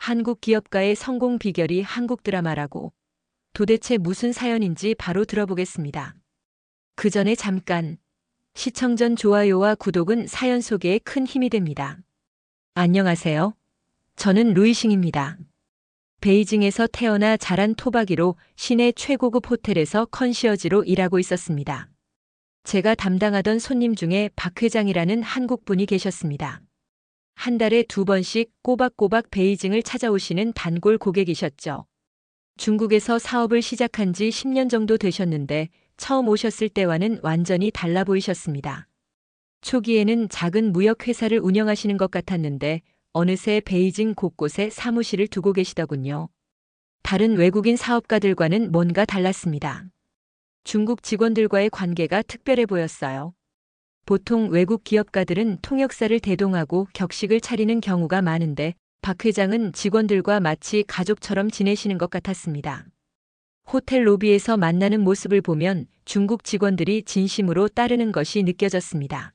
한국 기업가의 성공 비결이 한국 드라마라고. 도대체 무슨 사연인지 바로 들어보겠습니다. 그 전에 잠깐. 시청 전 좋아요와 구독은 사연 소개에 큰 힘이 됩니다. 안녕하세요. 저는 루이싱입니다. 베이징에서 태어나 자란 토박이로 시내 최고급 호텔에서 컨시어지로 일하고 있었습니다. 제가 담당하던 손님 중에 박 회장이라는 한국분이 계셨습니다. 한 달에 2번씩 꼬박꼬박 베이징을 찾아오시는 단골 고객이셨죠. 중국에서 사업을 시작한 지 10년 정도 되셨는데 처음 오셨을 때와는 완전히 달라 보이셨습니다. 초기에는 작은 무역회사를 운영하시는 것 같았는데 어느새 베이징 곳곳에 사무실을 두고 계시더군요. 다른 외국인 사업가들과는 뭔가 달랐습니다. 중국 직원들과의 관계가 특별해 보였어요. 보통 외국 기업가들은 통역사를 대동하고 격식을 차리는 경우가 많은데 박 회장은 직원들과 마치 가족처럼 지내시는 것 같았습니다. 호텔 로비에서 만나는 모습을 보면 중국 직원들이 진심으로 따르는 것이 느껴졌습니다.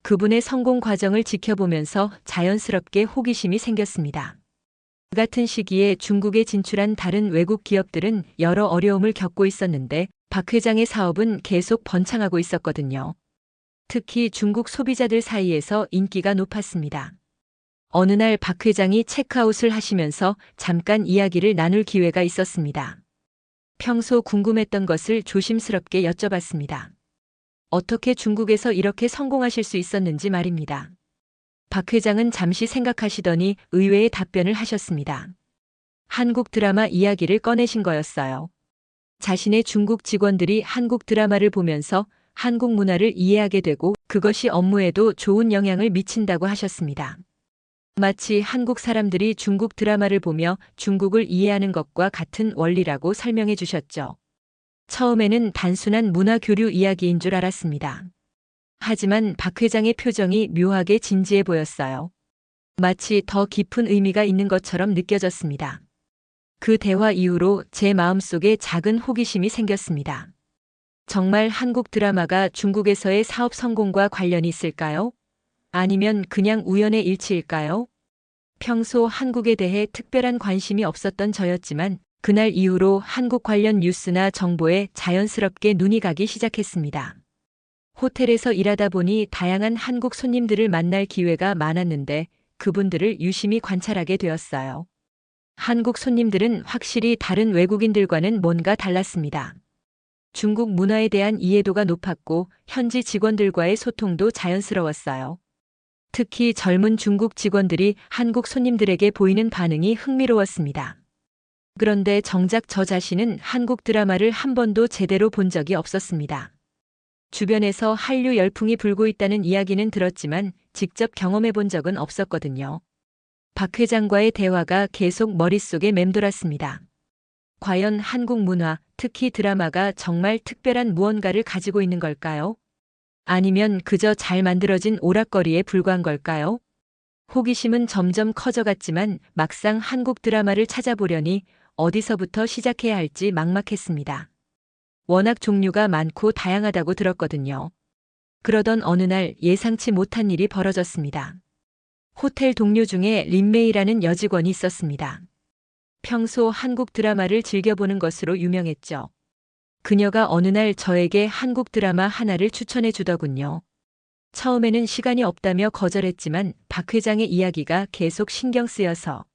그분의 성공 과정을 지켜보면서 자연스럽게 호기심이 생겼습니다. 그 같은 시기에 중국에 진출한 다른 외국 기업들은 여러 어려움을 겪고 있었는데 박 회장의 사업은 계속 번창하고 있었거든요. 특히 중국 소비자들 사이에서 인기가 높았습니다. 어느 날 박 회장이 체크아웃을 하시면서 잠깐 이야기를 나눌 기회가 있었습니다. 평소 궁금했던 것을 조심스럽게 여쭤봤습니다. 어떻게 중국에서 이렇게 성공하실 수 있었는지 말입니다. 박 회장은 잠시 생각하시더니 의외의 답변을 하셨습니다. 한국 드라마 이야기를 꺼내신 거였어요. 자신의 중국 직원들이 한국 드라마를 보면서 한국 문화를 이해하게 되고 그것이 업무에도 좋은 영향을 미친다고 하셨습니다. 마치 한국 사람들이 중국 드라마를 보며 중국을 이해하는 것과 같은 원리라고 설명해 주셨죠. 처음에는 단순한 문화 교류 이야기인 줄 알았습니다. 하지만 박 회장의 표정이 묘하게 진지해 보였어요. 마치 더 깊은 의미가 있는 것처럼 느껴졌습니다. 그 대화 이후로 제 마음속에 작은 호기심이 생겼습니다. 정말 한국 드라마가 중국에서의 사업 성공과 관련이 있을까요? 아니면 그냥 우연의 일치일까요? 평소 한국에 대해 특별한 관심이 없었던 저였지만 그날 이후로 한국 관련 뉴스나 정보에 자연스럽게 눈이 가기 시작했습니다. 호텔에서 일하다 보니 다양한 한국 손님들을 만날 기회가 많았는데 그분들을 유심히 관찰하게 되었어요. 한국 손님들은 확실히 다른 외국인들과는 뭔가 달랐습니다. 중국 문화에 대한 이해도가 높았고 현지 직원들과의 소통도 자연스러웠어요. 특히 젊은 중국 직원들이 한국 손님들에게 보이는 반응이 흥미로웠습니다. 그런데 정작 저 자신은 한국 드라마를 한 번도 제대로 본 적이 없었습니다. 주변에서 한류 열풍이 불고 있다는 이야기는 들었지만 직접 경험해 본 적은 없었거든요. 박 회장과의 대화가 계속 머릿속에 맴돌았습니다. 과연 한국 문화, 특히 드라마가 정말 특별한 무언가를 가지고 있는 걸까요? 아니면 그저 잘 만들어진 오락거리에 불과한 걸까요? 호기심은 점점 커져갔지만 막상 한국 드라마를 찾아보려니 어디서부터 시작해야 할지 막막했습니다. 워낙 종류가 많고 다양하다고 들었거든요. 그러던 어느 날 예상치 못한 일이 벌어졌습니다. 호텔 동료 중에 린메이라는 여직원이 있었습니다. 평소 한국 드라마를 즐겨보는 것으로 유명했죠. 그녀가 어느 날 저에게 한국 드라마 하나를 추천해 주더군요. 처음에는 시간이 없다며 거절했지만 박 회장의 이야기가 계속 신경 쓰여서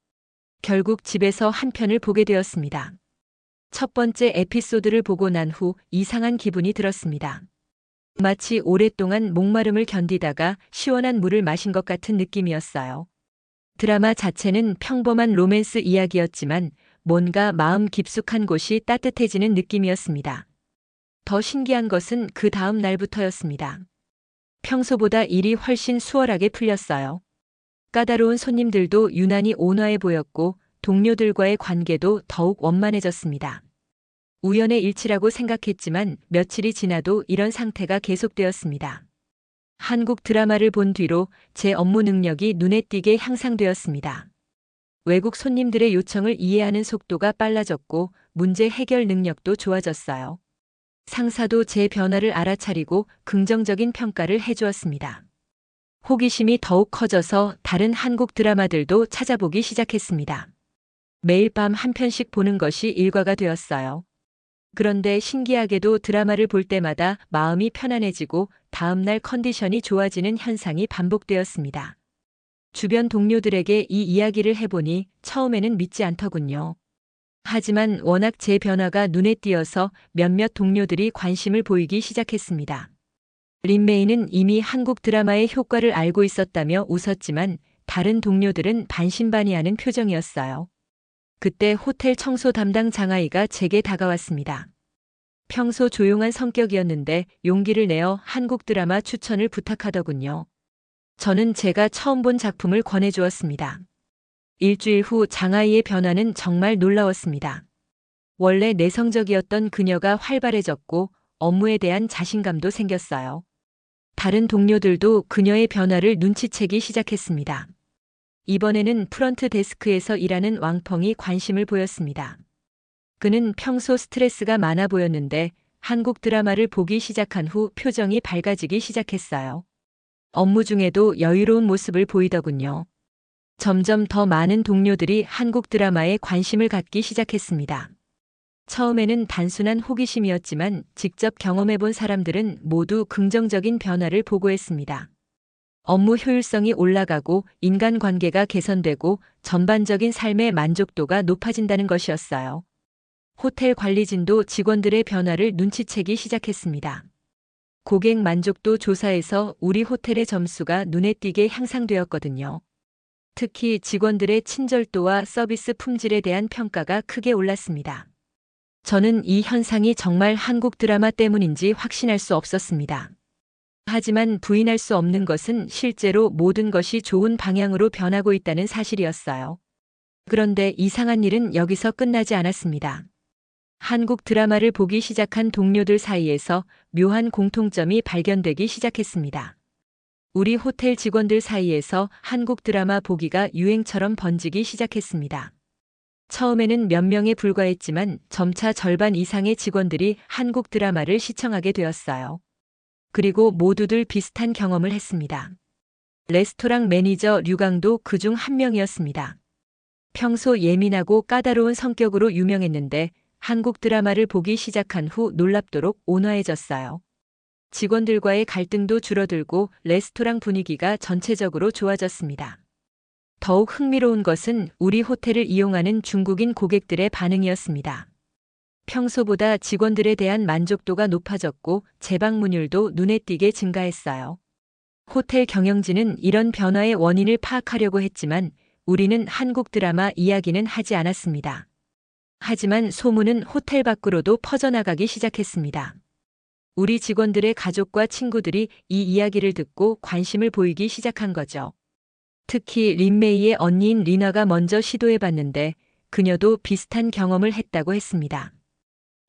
결국 집에서 한 편을 보게 되었습니다. 첫 번째 에피소드를 보고 난 후 이상한 기분이 들었습니다. 마치 오랫동안 목마름을 견디다가 시원한 물을 마신 것 같은 느낌이었어요. 드라마 자체는 평범한 로맨스 이야기였지만 뭔가 마음 깊숙한 곳이 따뜻해지는 느낌이었습니다. 더 신기한 것은 그 다음 날부터였습니다. 평소보다 일이 훨씬 수월하게 풀렸어요. 까다로운 손님들도 유난히 온화해 보였고 동료들과의 관계도 더욱 원만해졌습니다. 우연의 일치라고 생각했지만 며칠이 지나도 이런 상태가 계속되었습니다. 한국 드라마를 본 뒤로 제 업무 능력이 눈에 띄게 향상되었습니다. 외국 손님들의 요청을 이해하는 속도가 빨라졌고 문제 해결 능력도 좋아졌어요. 상사도 제 변화를 알아차리고 긍정적인 평가를 해주었습니다. 호기심이 더욱 커져서 다른 한국 드라마들도 찾아보기 시작했습니다. 매일 밤 한 편씩 보는 것이 일과가 되었어요. 그런데 신기하게도 드라마를 볼 때마다 마음이 편안해지고 다음날 컨디션이 좋아지는 현상이 반복되었습니다. 주변 동료들에게 이 이야기를 해보니 처음에는 믿지 않더군요. 하지만 워낙 제 변화가 눈에 띄어서 몇몇 동료들이 관심을 보이기 시작했습니다. 린메이는 이미 한국 드라마의 효과를 알고 있었다며 웃었지만 다른 동료들은 반신반의하는 표정이었어요. 그때 호텔 청소 담당 장아이가 제게 다가왔습니다. 평소 조용한 성격이었는데 용기를 내어 한국 드라마 추천을 부탁하더군요. 저는 제가 처음 본 작품을 권해주었습니다. 일주일 후 장아이의 변화는 정말 놀라웠습니다. 원래 내성적이었던 그녀가 활발해졌고 업무에 대한 자신감도 생겼어요. 다른 동료들도 그녀의 변화를 눈치채기 시작했습니다. 이번에는 프런트 데스크에서 일하는 왕펑이 관심을 보였습니다. 그는 평소 스트레스가 많아 보였는데 한국 드라마를 보기 시작한 후 표정이 밝아지기 시작했어요. 업무 중에도 여유로운 모습을 보이더군요. 점점 더 많은 동료들이 한국 드라마에 관심을 갖기 시작했습니다. 처음에는 단순한 호기심이었지만 직접 경험해본 사람들은 모두 긍정적인 변화를 보고했습니다. 업무 효율성이 올라가고 인간관계가 개선되고 전반적인 삶의 만족도가 높아진다는 것이었어요. 호텔 관리진도 직원들의 변화를 눈치채기 시작했습니다. 고객 만족도 조사에서 우리 호텔의 점수가 눈에 띄게 향상되었거든요. 특히 직원들의 친절도와 서비스 품질에 대한 평가가 크게 올랐습니다. 저는 이 현상이 정말 한국 드라마 때문인지 확신할 수 없었습니다. 하지만 부인할 수 없는 것은 실제로 모든 것이 좋은 방향으로 변하고 있다는 사실이었어요. 그런데 이상한 일은 여기서 끝나지 않았습니다. 한국 드라마를 보기 시작한 동료들 사이에서 묘한 공통점이 발견되기 시작했습니다. 우리 호텔 직원들 사이에서 한국 드라마 보기가 유행처럼 번지기 시작했습니다. 처음에는 몇 명에 불과했지만 점차 절반 이상의 직원들이 한국 드라마를 시청하게 되었어요. 그리고 모두들 비슷한 경험을 했습니다. 레스토랑 매니저 류강도 그중 한 명이었습니다. 평소 예민하고 까다로운 성격으로 유명했는데 한국 드라마를 보기 시작한 후 놀랍도록 온화해졌어요. 직원들과의 갈등도 줄어들고 레스토랑 분위기가 전체적으로 좋아졌습니다. 더욱 흥미로운 것은 우리 호텔을 이용하는 중국인 고객들의 반응이었습니다. 평소보다 직원들에 대한 만족도가 높아졌고 재방문율도 눈에 띄게 증가했어요. 호텔 경영진은 이런 변화의 원인을 파악하려고 했지만 우리는 한국 드라마 이야기는 하지 않았습니다. 하지만 소문은 호텔 밖으로도 퍼져나가기 시작했습니다. 우리 직원들의 가족과 친구들이 이 이야기를 듣고 관심을 보이기 시작한 거죠. 특히 린메이의 언니인 리나가 먼저 시도해봤는데 그녀도 비슷한 경험을 했다고 했습니다.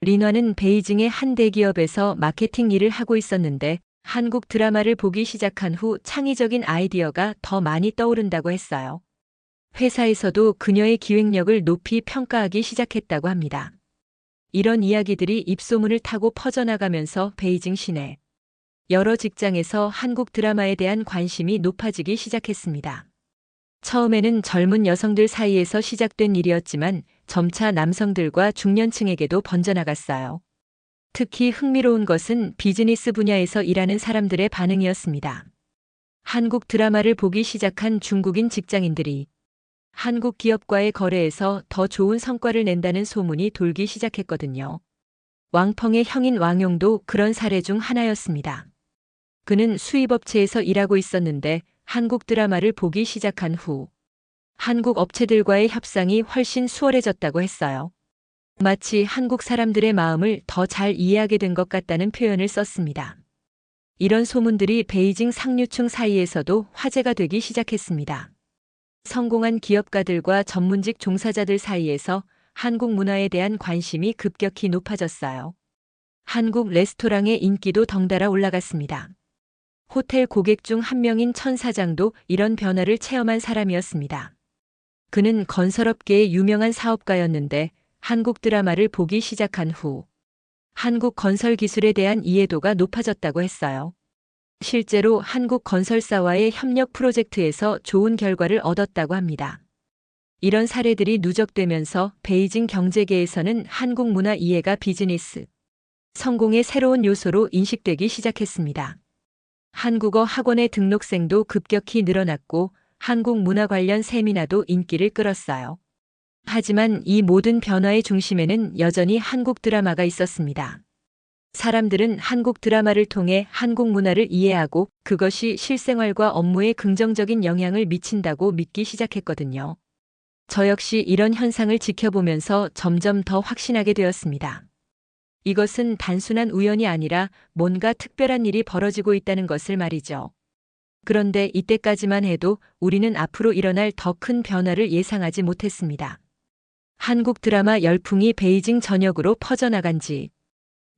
리나는 베이징의 한 대기업에서 마케팅 일을 하고 있었는데 한국 드라마를 보기 시작한 후 창의적인 아이디어가 더 많이 떠오른다고 했어요. 회사에서도 그녀의 기획력을 높이 평가하기 시작했다고 합니다. 이런 이야기들이 입소문을 타고 퍼져나가면서 베이징 시내 여러 직장에서 한국 드라마에 대한 관심이 높아지기 시작했습니다. 처음에는 젊은 여성들 사이에서 시작된 일이었지만 점차 남성들과 중년층에게도 번져나갔어요. 특히 흥미로운 것은 비즈니스 분야에서 일하는 사람들의 반응이었습니다. 한국 드라마를 보기 시작한 중국인 직장인들이 한국 기업과의 거래에서 더 좋은 성과를 낸다는 소문이 돌기 시작했거든요. 왕펑의 형인 왕용도 그런 사례 중 하나였습니다. 그는 수입업체에서 일하고 있었는데 한국 드라마를 보기 시작한 후 한국 업체들과의 협상이 훨씬 수월해졌다고 했어요. 마치 한국 사람들의 마음을 더 잘 이해하게 된 것 같다는 표현을 썼습니다. 이런 소문들이 베이징 상류층 사이에서도 화제가 되기 시작했습니다. 성공한 기업가들과 전문직 종사자들 사이에서 한국 문화에 대한 관심이 급격히 높아졌어요. 한국 레스토랑의 인기도 덩달아 올라갔습니다. 호텔 고객 중 한 명인 천 사장도 이런 변화를 체험한 사람이었습니다. 그는 건설업계의 유명한 사업가였는데 한국 드라마를 보기 시작한 후 한국 건설 기술에 대한 이해도가 높아졌다고 했어요. 실제로 한국 건설사와의 협력 프로젝트에서 좋은 결과를 얻었다고 합니다. 이런 사례들이 누적되면서 베이징 경제계에서는 한국 문화 이해가 비즈니스 성공의 새로운 요소로 인식되기 시작했습니다. 한국어 학원의 등록생도 급격히 늘어났고 한국 문화 관련 세미나도 인기를 끌었어요. 하지만 이 모든 변화의 중심에는 여전히 한국 드라마가 있었습니다. 사람들은 한국 드라마를 통해 한국 문화를 이해하고 그것이 실생활과 업무에 긍정적인 영향을 미친다고 믿기 시작했거든요. 저 역시 이런 현상을 지켜보면서 점점 더 확신하게 되었습니다. 이것은 단순한 우연이 아니라 뭔가 특별한 일이 벌어지고 있다는 것을 말이죠. 그런데 이때까지만 해도 우리는 앞으로 일어날 더 큰 변화를 예상하지 못했습니다. 한국 드라마 열풍이 베이징 전역으로 퍼져나간 지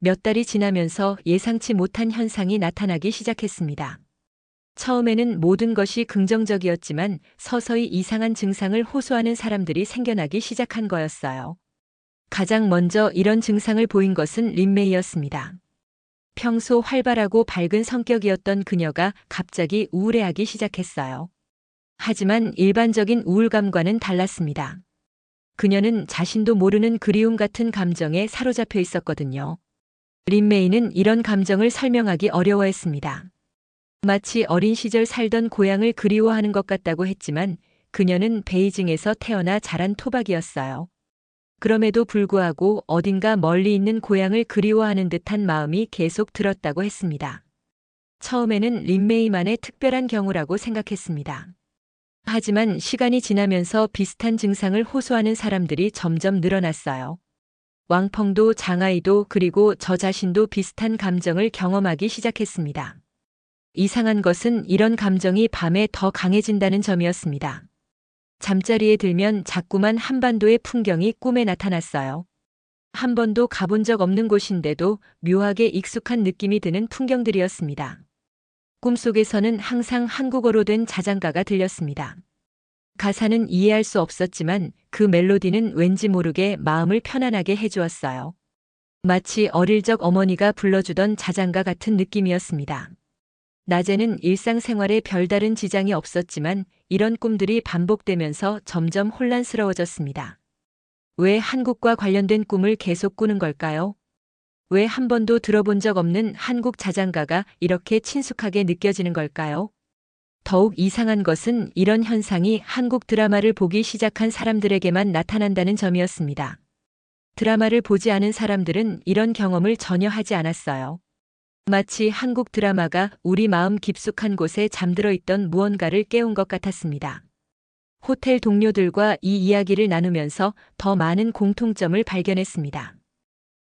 몇 달이 지나면서 예상치 못한 현상이 나타나기 시작했습니다. 처음에는 모든 것이 긍정적이었지만 서서히 이상한 증상을 호소하는 사람들이 생겨나기 시작한 거였어요. 가장 먼저 이런 증상을 보인 것은 린메이였습니다. 평소 활발하고 밝은 성격이었던 그녀가 갑자기 우울해하기 시작했어요. 하지만 일반적인 우울감과는 달랐습니다. 그녀는 자신도 모르는 그리움 같은 감정에 사로잡혀 있었거든요. 린메이는 이런 감정을 설명하기 어려워했습니다. 마치 어린 시절 살던 고향을 그리워하는 것 같다고 했지만 그녀는 베이징에서 태어나 자란 토박이었어요. 그럼에도 불구하고 어딘가 멀리 있는 고향을 그리워하는 듯한 마음이 계속 들었다고 했습니다. 처음에는 린메이만의 특별한 경우라고 생각했습니다. 하지만 시간이 지나면서 비슷한 증상을 호소하는 사람들이 점점 늘어났어요. 왕펑도 장아이도 그리고 저 자신도 비슷한 감정을 경험하기 시작했습니다. 이상한 것은 이런 감정이 밤에 더 강해진다는 점이었습니다. 잠자리에 들면 자꾸만 한반도의 풍경이 꿈에 나타났어요. 한 번도 가본 적 없는 곳인데도 묘하게 익숙한 느낌이 드는 풍경들이었습니다. 꿈속에서는 항상 한국어로 된 자장가가 들렸습니다. 가사는 이해할 수 없었지만 그 멜로디는 왠지 모르게 마음을 편안하게 해주었어요. 마치 어릴 적 어머니가 불러주던 자장가 같은 느낌이었습니다. 낮에는 일상생활에 별다른 지장이 없었지만 이런 꿈들이 반복되면서 점점 혼란스러워졌습니다. 왜 한국과 관련된 꿈을 계속 꾸는 걸까요? 왜 한 번도 들어본 적 없는 한국 자장가가 이렇게 친숙하게 느껴지는 걸까요? 더욱 이상한 것은 이런 현상이 한국 드라마를 보기 시작한 사람들에게만 나타난다는 점이었습니다. 드라마를 보지 않은 사람들은 이런 경험을 전혀 하지 않았어요. 마치 한국 드라마가 우리 마음 깊숙한 곳에 잠들어 있던 무언가를 깨운 것 같았습니다. 호텔 동료들과 이 이야기를 나누면서 더 많은 공통점을 발견했습니다.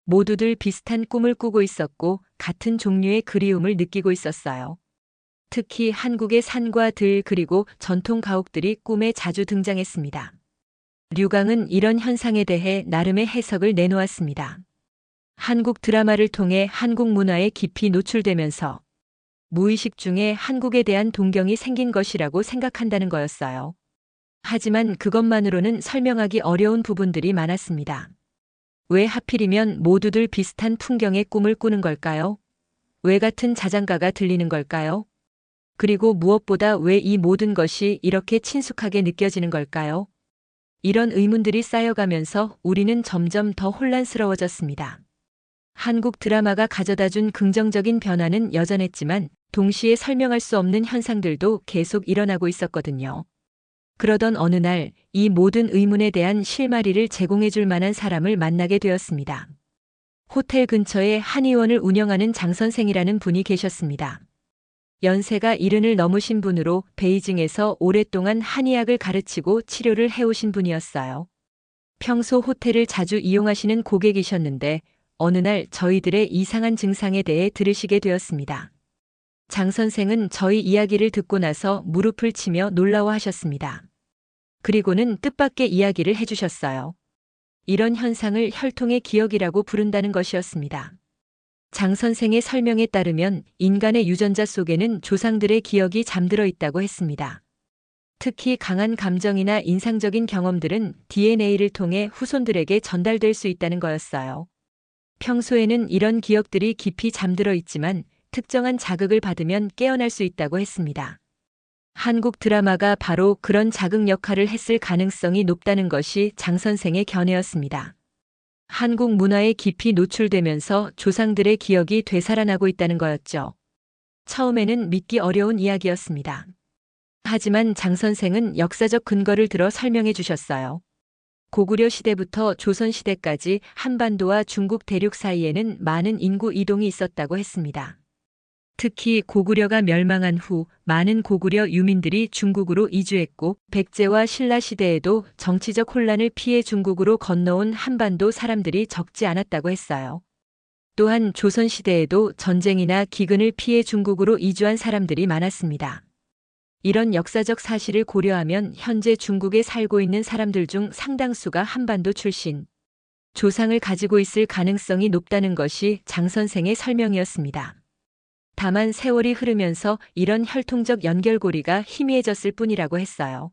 모두들 비슷한 꿈을 꾸고 있었고 같은 종류의 그리움을 느끼고 있었어요. 특히 한국의 산과 들 그리고 전통 가옥들이 꿈에 자주 등장했습니다. 류강은 이런 현상에 대해 나름의 해석을 내놓았습니다. 한국 드라마를 통해 한국 문화에 깊이 노출되면서 무의식 중에 한국에 대한 동경이 생긴 것이라고 생각한다는 거였어요. 하지만 그것만으로는 설명하기 어려운 부분들이 많았습니다. 왜 하필이면 모두들 비슷한 풍경의 꿈을 꾸는 걸까요? 왜 같은 자장가가 들리는 걸까요? 그리고 무엇보다 왜 이 모든 것이 이렇게 친숙하게 느껴지는 걸까요? 이런 의문들이 쌓여가면서 우리는 점점 더 혼란스러워졌습니다. 한국 드라마가 가져다준 긍정적인 변화는 여전했지만 동시에 설명할 수 없는 현상들도 계속 일어나고 있었거든요. 그러던 어느 날 이 모든 의문에 대한 실마리를 제공해 줄 만한 사람을 만나게 되었습니다. 호텔 근처에 한의원을 운영하는 장 선생이라는 분이 계셨습니다. 연세가 70을 넘으신 분으로 베이징에서 오랫동안 한의학을 가르치고 치료를 해오신 분이었어요. 평소 호텔을 자주 이용하시는 고객이셨는데 어느 날 저희들의 이상한 증상에 대해 들으시게 되었습니다. 장 선생은 저희 이야기를 듣고 나서 무릎을 치며 놀라워하셨습니다. 그리고는 뜻밖의 이야기를 해주셨어요. 이런 현상을 혈통의 기억이라고 부른다는 것이었습니다. 장 선생의 설명에 따르면 인간의 유전자 속에는 조상들의 기억이 잠들어 있다고 했습니다. 특히 강한 감정이나 인상적인 경험들은 DNA를 통해 후손들에게 전달될 수 있다는 거였어요. 평소에는 이런 기억들이 깊이 잠들어 있지만 특정한 자극을 받으면 깨어날 수 있다고 했습니다. 한국 드라마가 바로 그런 자극 역할을 했을 가능성이 높다는 것이 장 선생의 견해였습니다. 한국 문화에 깊이 노출되면서 조상들의 기억이 되살아나고 있다는 거였죠. 처음에는 믿기 어려운 이야기였습니다. 하지만 장 선생은 역사적 근거를 들어 설명해 주셨어요. 고구려 시대부터 조선 시대까지 한반도와 중국 대륙 사이에는 많은 인구 이동이 있었다고 했습니다. 특히 고구려가 멸망한 후 많은 고구려 유민들이 중국으로 이주했고 백제와 신라 시대에도 정치적 혼란을 피해 중국으로 건너온 한반도 사람들이 적지 않았다고 했어요. 또한 조선 시대에도 전쟁이나 기근을 피해 중국으로 이주한 사람들이 많았습니다. 이런 역사적 사실을 고려하면 현재 중국에 살고 있는 사람들 중 상당수가 한반도 출신, 조상을 가지고 있을 가능성이 높다는 것이 장 선생의 설명이었습니다. 다만 세월이 흐르면서 이런 혈통적 연결고리가 희미해졌을 뿐이라고 했어요.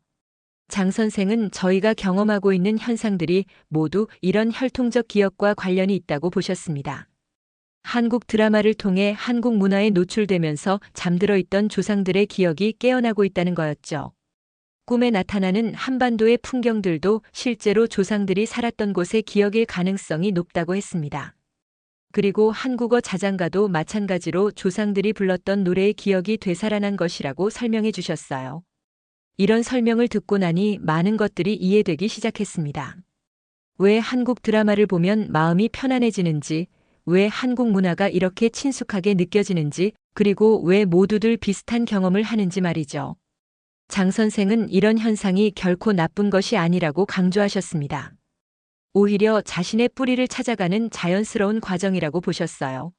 장 선생은 저희가 경험하고 있는 현상들이 모두 이런 혈통적 기억과 관련이 있다고 보셨습니다. 한국 드라마를 통해 한국 문화에 노출되면서 잠들어 있던 조상들의 기억이 깨어나고 있다는 거였죠. 꿈에 나타나는 한반도의 풍경들도 실제로 조상들이 살았던 곳의 기억일 가능성이 높다고 했습니다. 그리고 한국어 자장가도 마찬가지로 조상들이 불렀던 노래의 기억이 되살아난 것이라고 설명해 주셨어요. 이런 설명을 듣고 나니 많은 것들이 이해되기 시작했습니다. 왜 한국 드라마를 보면 마음이 편안해지는지, 왜 한국 문화가 이렇게 친숙하게 느껴지는지, 그리고 왜 모두들 비슷한 경험을 하는지 말이죠. 장 선생은 이런 현상이 결코 나쁜 것이 아니라고 강조하셨습니다. 오히려 자신의 뿌리를 찾아가는 자연스러운 과정이라고 보셨어요.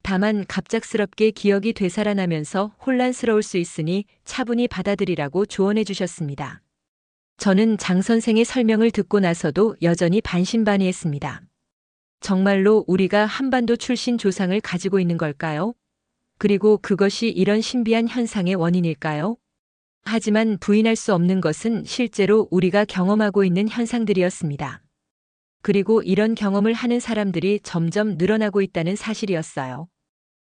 다만 갑작스럽게 기억이 되살아나면서 혼란스러울 수 있으니 차분히 받아들이라고 조언해 주셨습니다. 저는 장 선생의 설명을 듣고 나서도 여전히 반신반의했습니다. 정말로 우리가 한반도 출신 조상을 가지고 있는 걸까요? 그리고 그것이 이런 신비한 현상의 원인일까요? 하지만 부인할 수 없는 것은 실제로 우리가 경험하고 있는 현상들이었습니다. 그리고 이런 경험을 하는 사람들이 점점 늘어나고 있다는 사실이었어요.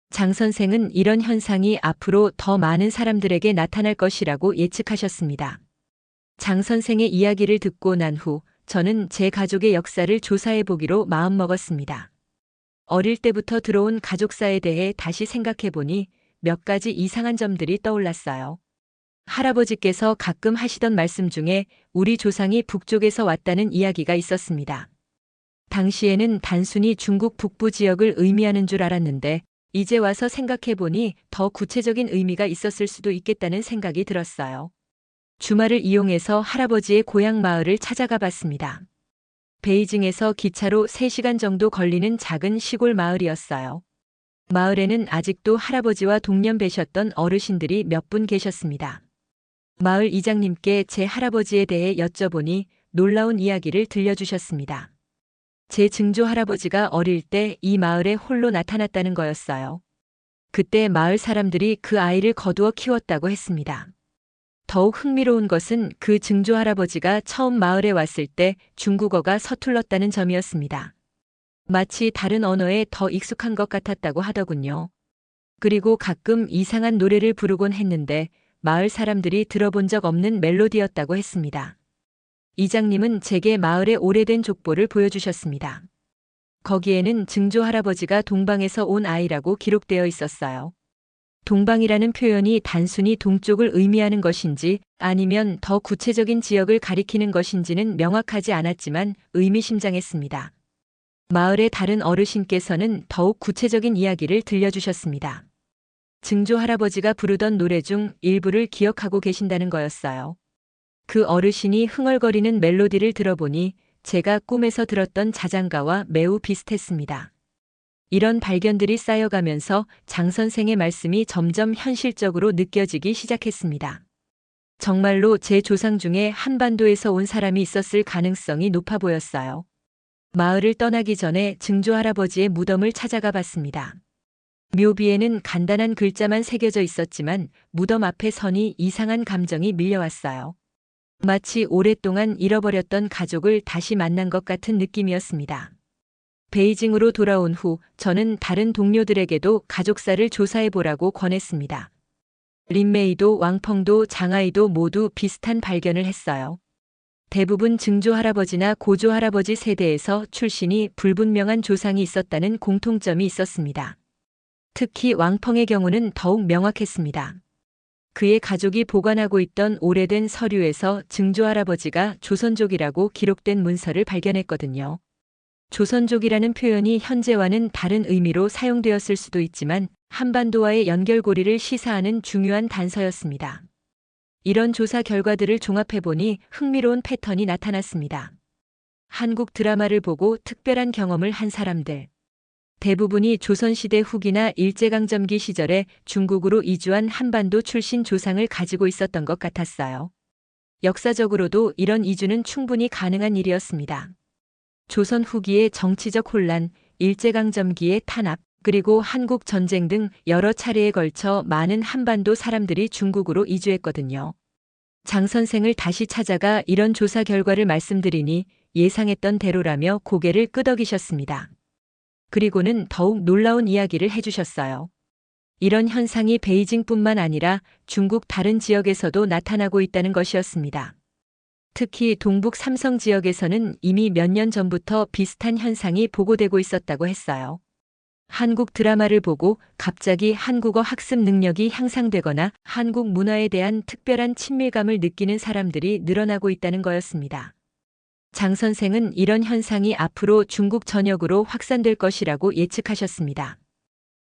장 선생은 이런 현상이 앞으로 더 많은 사람들에게 나타날 것이라고 예측하셨습니다. 장 선생의 이야기를 듣고 난 후 저는 제 가족의 역사를 조사해 보기로 마음먹었습니다. 어릴 때부터 들어온 가족사에 대해 다시 생각해 보니 몇 가지 이상한 점들이 떠올랐어요. 할아버지께서 가끔 하시던 말씀 중에 우리 조상이 북쪽에서 왔다는 이야기가 있었습니다. 당시에는 단순히 중국 북부 지역을 의미하는 줄 알았는데 이제 와서 생각해 보니 더 구체적인 의미가 있었을 수도 있겠다는 생각이 들었어요. 주말을 이용해서 할아버지의 고향 마을을 찾아가 봤습니다. 베이징에서 기차로 3시간 정도 걸리는 작은 시골 마을이었어요. 마을에는 아직도 할아버지와 동년배셨던 어르신들이 몇 분 계셨습니다. 마을 이장님께 제 할아버지에 대해 여쭤보니 놀라운 이야기를 들려주셨습니다. 제 증조 할아버지가 어릴 때 이 마을에 홀로 나타났다는 거였어요. 그때 마을 사람들이 그 아이를 거두어 키웠다고 했습니다. 더욱 흥미로운 것은 그 증조 할아버지가 처음 마을에 왔을 때 중국어가 서툴렀다는 점이었습니다. 마치 다른 언어에 더 익숙한 것 같았다고 하더군요. 그리고 가끔 이상한 노래를 부르곤 했는데 마을 사람들이 들어본 적 없는 멜로디였다고 했습니다. 이장님은 제게 마을의 오래된 족보를 보여주셨습니다. 거기에는 증조 할아버지가 동방에서 온 아이라고 기록되어 있었어요. 동방이라는 표현이 단순히 동쪽을 의미하는 것인지 아니면 더 구체적인 지역을 가리키는 것인지는 명확하지 않았지만 의미심장했습니다. 마을의 다른 어르신께서는 더욱 구체적인 이야기를 들려주셨습니다. 증조 할아버지가 부르던 노래 중 일부를 기억하고 계신다는 거였어요. 그 어르신이 흥얼거리는 멜로디를 들어보니 제가 꿈에서 들었던 자장가와 매우 비슷했습니다. 이런 발견들이 쌓여가면서 장 선생의 말씀이 점점 현실적으로 느껴지기 시작했습니다. 정말로 제 조상 중에 한반도에서 온 사람이 있었을 가능성이 높아 보였어요. 마을을 떠나기 전에 증조 할아버지의 무덤을 찾아가 봤습니다. 묘비에는 간단한 글자만 새겨져 있었지만 무덤 앞에 서니 이상한 감정이 밀려왔어요. 마치 오랫동안 잃어버렸던 가족을 다시 만난 것 같은 느낌이었습니다. 베이징으로 돌아온 후 저는 다른 동료들에게도 가족사를 조사해보라고 권했습니다. 린메이도 왕펑도 장하이도 모두 비슷한 발견을 했어요. 대부분 증조할아버지나 고조할아버지 세대에서 출신이 불분명한 조상이 있었다는 공통점이 있었습니다. 특히 왕펑의 경우는 더욱 명확했습니다. 그의 가족이 보관하고 있던 오래된 서류에서 증조할아버지가 조선족이라고 기록된 문서를 발견했거든요. 조선족이라는 표현이 현재와는 다른 의미로 사용되었을 수도 있지만 한반도와의 연결고리를 시사하는 중요한 단서였습니다. 이런 조사 결과들을 종합해보니 흥미로운 패턴이 나타났습니다. 한국 드라마를 보고 특별한 경험을 한 사람들. 대부분이 조선시대 후기나 일제강점기 시절에 중국으로 이주한 한반도 출신 조상을 가지고 있었던 것 같았어요. 역사적으로도 이런 이주는 충분히 가능한 일이었습니다. 조선 후기의 정치적 혼란, 일제강점기의 탄압, 그리고 한국 전쟁 등 여러 차례에 걸쳐 많은 한반도 사람들이 중국으로 이주했거든요. 장 선생을 다시 찾아가 이런 조사 결과를 말씀드리니 예상했던 대로라며 고개를 끄덕이셨습니다. 그리고는 더욱 놀라운 이야기를 해주셨어요. 이런 현상이 베이징뿐만 아니라 중국 다른 지역에서도 나타나고 있다는 것이었습니다. 특히 동북 삼성 지역에서는 이미 몇 년 전부터 비슷한 현상이 보고되고 있었다고 했어요. 한국 드라마를 보고 갑자기 한국어 학습 능력이 향상되거나 한국 문화에 대한 특별한 친밀감을 느끼는 사람들이 늘어나고 있다는 거였습니다. 장 선생은 이런 현상이 앞으로 중국 전역으로 확산될 것이라고 예측하셨습니다.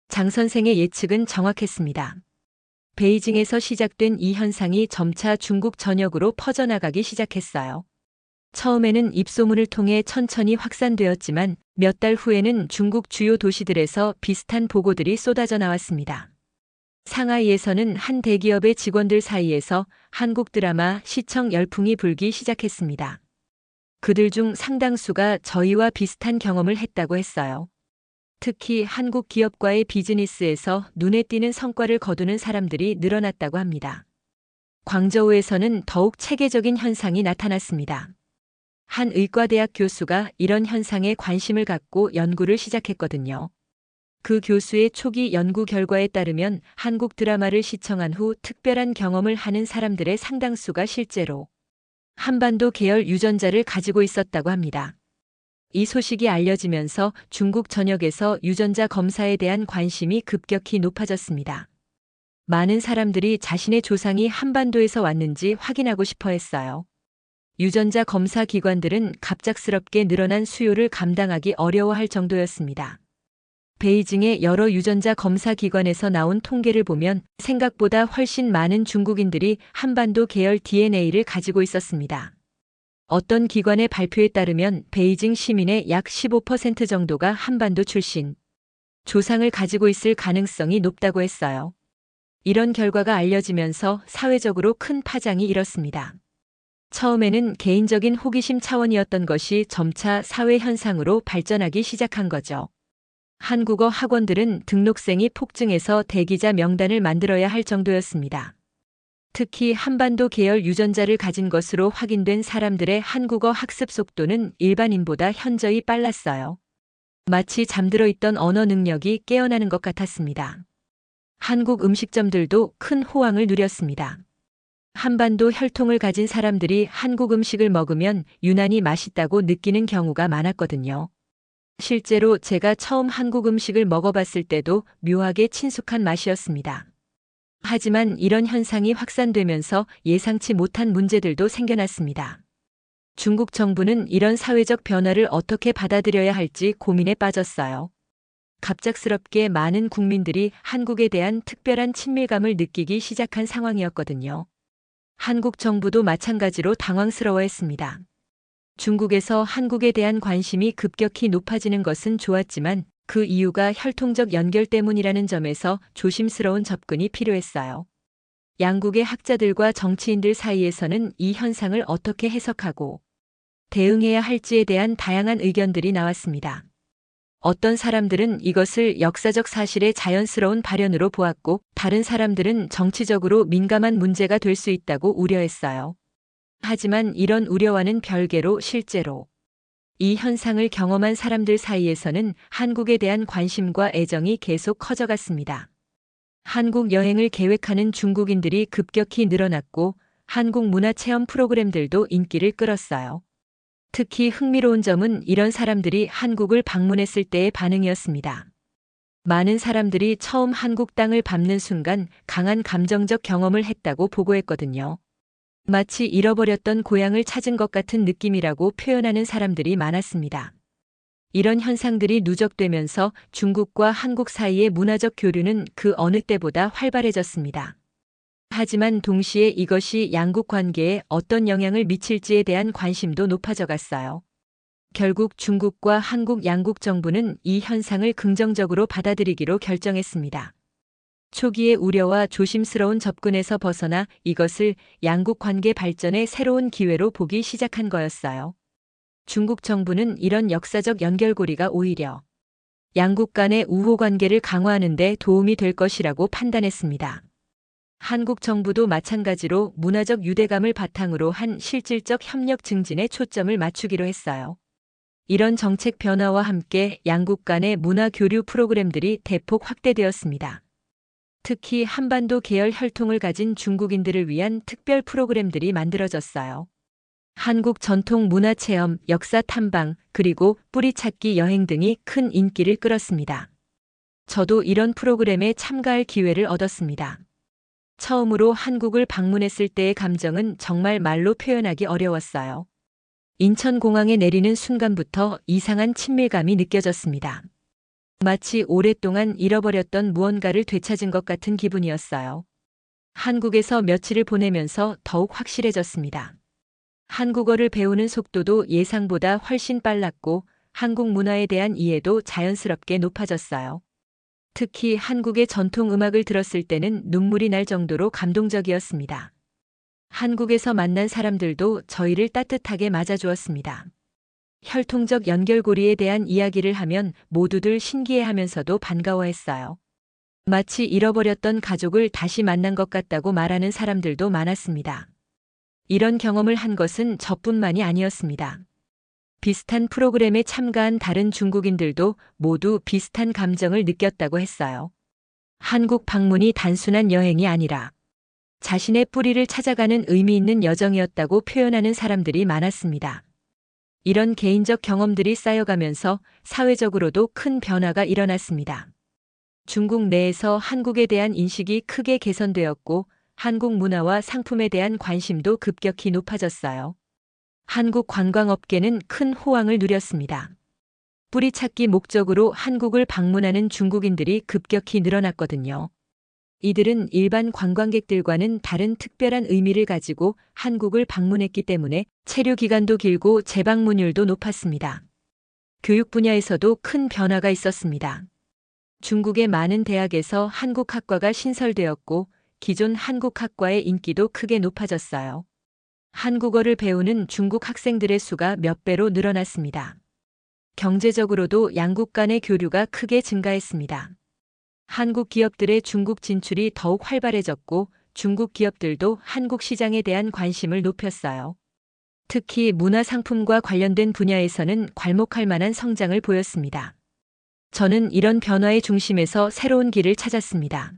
장 선생의 예측은 정확했습니다. 베이징에서 시작된 이 현상이 점차 중국 전역으로 퍼져나가기 시작했어요. 처음에는 입소문을 통해 천천히 확산되었지만 몇 달 후에는 중국 주요 도시들에서 비슷한 보고들이 쏟아져 나왔습니다. 상하이에서는 한 대기업의 직원들 사이에서 한국 드라마 시청 열풍이 불기 시작했습니다. 그들 중 상당수가 저희와 비슷한 경험을 했다고 했어요. 특히 한국 기업과의 비즈니스에서 눈에 띄는 성과를 거두는 사람들이 늘어났다고 합니다. 광저우에서는 더욱 체계적인 현상이 나타났습니다. 한 의과대학 교수가 이런 현상에 관심을 갖고 연구를 시작했거든요. 그 교수의 초기 연구 결과에 따르면 한국 드라마를 시청한 후 특별한 경험을 하는 사람들의 상당수가 실제로 한반도 계열 유전자를 가지고 있었다고 합니다. 이 소식이 알려지면서 중국 전역에서 유전자 검사에 대한 관심이 급격히 높아졌습니다. 많은 사람들이 자신의 조상이 한반도에서 왔는지 확인하고 싶어 했어요. 유전자 검사 기관들은 갑작스럽게 늘어난 수요를 감당하기 어려워할 정도였습니다. 베이징의 여러 유전자 검사 기관에서 나온 통계를 보면 생각보다 훨씬 많은 중국인들이 한반도 계열 DNA를 가지고 있었습니다. 어떤 기관의 발표에 따르면 베이징 시민의 약 15% 정도가 한반도 출신 조상을 가지고 있을 가능성이 높다고 했어요. 이런 결과가 알려지면서 사회적으로 큰 파장이 일었습니다. 처음에는 개인적인 호기심 차원이었던 것이 점차 사회 현상으로 발전하기 시작한 거죠. 한국어 학원들은 등록생이 폭증해서 대기자 명단을 만들어야 할 정도였습니다. 특히 한반도 계열 유전자를 가진 것으로 확인된 사람들의 한국어 학습 속도는 일반인보다 현저히 빨랐어요. 마치 잠들어 있던 언어 능력이 깨어나는 것 같았습니다. 한국 음식점들도 큰 호황을 누렸습니다. 한반도 혈통을 가진 사람들이 한국 음식을 먹으면 유난히 맛있다고 느끼는 경우가 많았거든요. 실제로 제가 처음 한국 음식을 먹어봤을 때도 묘하게 친숙한 맛이었습니다. 하지만 이런 현상이 확산되면서 예상치 못한 문제들도 생겨났습니다. 중국 정부는 이런 사회적 변화를 어떻게 받아들여야 할지 고민에 빠졌어요. 갑작스럽게 많은 국민들이 한국에 대한 특별한 친밀감을 느끼기 시작한 상황이었거든요. 한국 정부도 마찬가지로 당황스러워했습니다. 중국에서 한국에 대한 관심이 급격히 높아지는 것은 좋았지만 그 이유가 혈통적 연결 때문이라는 점에서 조심스러운 접근이 필요했어요. 양국의 학자들과 정치인들 사이에서는 이 현상을 어떻게 해석하고 대응해야 할지에 대한 다양한 의견들이 나왔습니다. 어떤 사람들은 이것을 역사적 사실의 자연스러운 발현으로 보았고, 다른 사람들은 정치적으로 민감한 문제가 될 수 있다고 우려했어요. 하지만 이런 우려와는 별개로 실제로 이 현상을 경험한 사람들 사이에서는 한국에 대한 관심과 애정이 계속 커져갔습니다. 한국 여행을 계획하는 중국인들이 급격히 늘어났고 한국 문화체험 프로그램들도 인기를 끌었어요. 특히 흥미로운 점은 이런 사람들이 한국을 방문했을 때의 반응이었습니다. 많은 사람들이 처음 한국 땅을 밟는 순간 강한 감정적 경험을 했다고 보고했거든요. 마치 잃어버렸던 고향을 찾은 것 같은 느낌이라고 표현하는 사람들이 많았습니다. 이런 현상들이 누적되면서 중국과 한국 사이의 문화적 교류는 그 어느 때보다 활발해졌습니다. 하지만 동시에 이것이 양국 관계에 어떤 영향을 미칠지에 대한 관심도 높아져 갔어요. 결국 중국과 한국 양국 정부는 이 현상을 긍정적으로 받아들이기로 결정했습니다. 초기의 우려와 조심스러운 접근에서 벗어나 이것을 양국 관계 발전의 새로운 기회로 보기 시작한 거였어요. 중국 정부는 이런 역사적 연결고리가 오히려 양국 간의 우호 관계를 강화하는 데 도움이 될 것이라고 판단했습니다. 한국 정부도 마찬가지로 문화적 유대감을 바탕으로 한 실질적 협력 증진에 초점을 맞추기로 했어요. 이런 정책 변화와 함께 양국 간의 문화 교류 프로그램들이 대폭 확대되었습니다. 특히 한반도 계열 혈통을 가진 중국인들을 위한 특별 프로그램들이 만들어졌어요. 한국 전통 문화 체험, 역사 탐방, 그리고 뿌리찾기 여행 등이 큰 인기를 끌었습니다. 저도 이런 프로그램에 참가할 기회를 얻었습니다. 처음으로 한국을 방문했을 때의 감정은 정말 말로 표현하기 어려웠어요. 인천공항에 내리는 순간부터 이상한 친밀감이 느껴졌습니다. 마치 오랫동안 잃어버렸던 무언가를 되찾은 것 같은 기분이었어요. 한국에서 며칠을 보내면서 더욱 확실해졌습니다. 한국어를 배우는 속도도 예상보다 훨씬 빨랐고 한국 문화에 대한 이해도 자연스럽게 높아졌어요. 특히 한국의 전통 음악을 들었을 때는 눈물이 날 정도로 감동적이었습니다. 한국에서 만난 사람들도 저희를 따뜻하게 맞아주었습니다. 혈통적 연결고리에 대한 이야기를 하면 모두들 신기해하면서도 반가워했어요. 마치 잃어버렸던 가족을 다시 만난 것 같다고 말하는 사람들도 많았습니다. 이런 경험을 한 것은 저뿐만이 아니었습니다. 비슷한 프로그램에 참가한 다른 중국인들도 모두 비슷한 감정을 느꼈다고 했어요. 한국 방문이 단순한 여행이 아니라 자신의 뿌리를 찾아가는 의미 있는 여정이었다고 표현하는 사람들이 많았습니다. 이런 개인적 경험들이 쌓여가면서 사회적으로도 큰 변화가 일어났습니다. 중국 내에서 한국에 대한 인식이 크게 개선되었고 한국 문화와 상품에 대한 관심도 급격히 높아졌어요. 한국 관광업계는 큰 호황을 누렸습니다. 뿌리찾기 목적으로 한국을 방문하는 중국인들이 급격히 늘어났거든요. 이들은 일반 관광객들과는 다른 특별한 의미를 가지고 한국을 방문했기 때문에 체류 기간도 길고 재방문율도 높았습니다. 교육 분야에서도 큰 변화가 있었습니다. 중국의 많은 대학에서 한국 학과가 신설되었고 기존 한국 학과의 인기도 크게 높아졌어요. 한국어를 배우는 중국 학생들의 수가 몇 배로 늘어났습니다. 경제적으로도 양국 간의 교류가 크게 증가했습니다. 한국 기업들의 중국 진출이 더욱 활발해졌고 중국 기업들도 한국 시장에 대한 관심을 높였어요. 특히 문화상품과 관련된 분야에서는 괄목할 만한 성장을 보였습니다. 저는 이런 변화의 중심에서 새로운 길을 찾았습니다.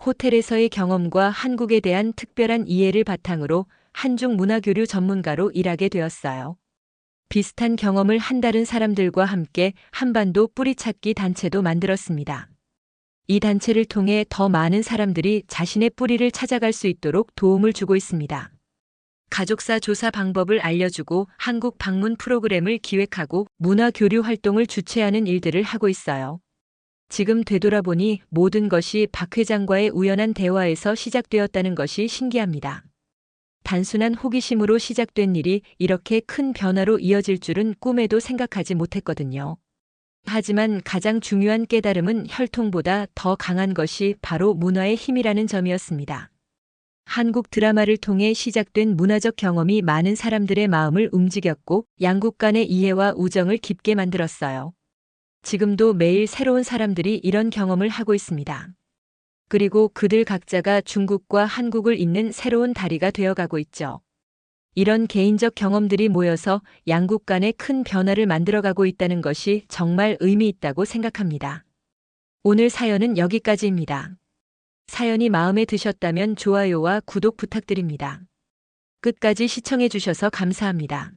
호텔에서의 경험과 한국에 대한 특별한 이해를 바탕으로 한중 문화교류 전문가로 일하게 되었어요. 비슷한 경험을 한 다른 사람들과 함께 한반도 뿌리찾기 단체도 만들었습니다. 이 단체를 통해 더 많은 사람들이 자신의 뿌리를 찾아갈 수 있도록 도움을 주고 있습니다. 가족사 조사 방법을 알려주고 한국 방문 프로그램을 기획하고 문화교류 활동을 주최하는 일들을 하고 있어요. 지금 되돌아보니 모든 것이 박 회장과의 우연한 대화에서 시작되었다는 것이 신기합니다. 단순한 호기심으로 시작된 일이 이렇게 큰 변화로 이어질 줄은 꿈에도 생각하지 못했거든요. 하지만 가장 중요한 깨달음은 혈통보다 더 강한 것이 바로 문화의 힘이라는 점이었습니다. 한국 드라마를 통해 시작된 문화적 경험이 많은 사람들의 마음을 움직였고 양국 간의 이해와 우정을 깊게 만들었어요. 지금도 매일 새로운 사람들이 이런 경험을 하고 있습니다. 그리고 그들 각자가 중국과 한국을 잇는 새로운 다리가 되어가고 있죠. 이런 개인적 경험들이 모여서 양국 간의 큰 변화를 만들어가고 있다는 것이 정말 의미 있다고 생각합니다. 오늘 사연은 여기까지입니다. 사연이 마음에 드셨다면 좋아요와 구독 부탁드립니다. 끝까지 시청해 주셔서 감사합니다.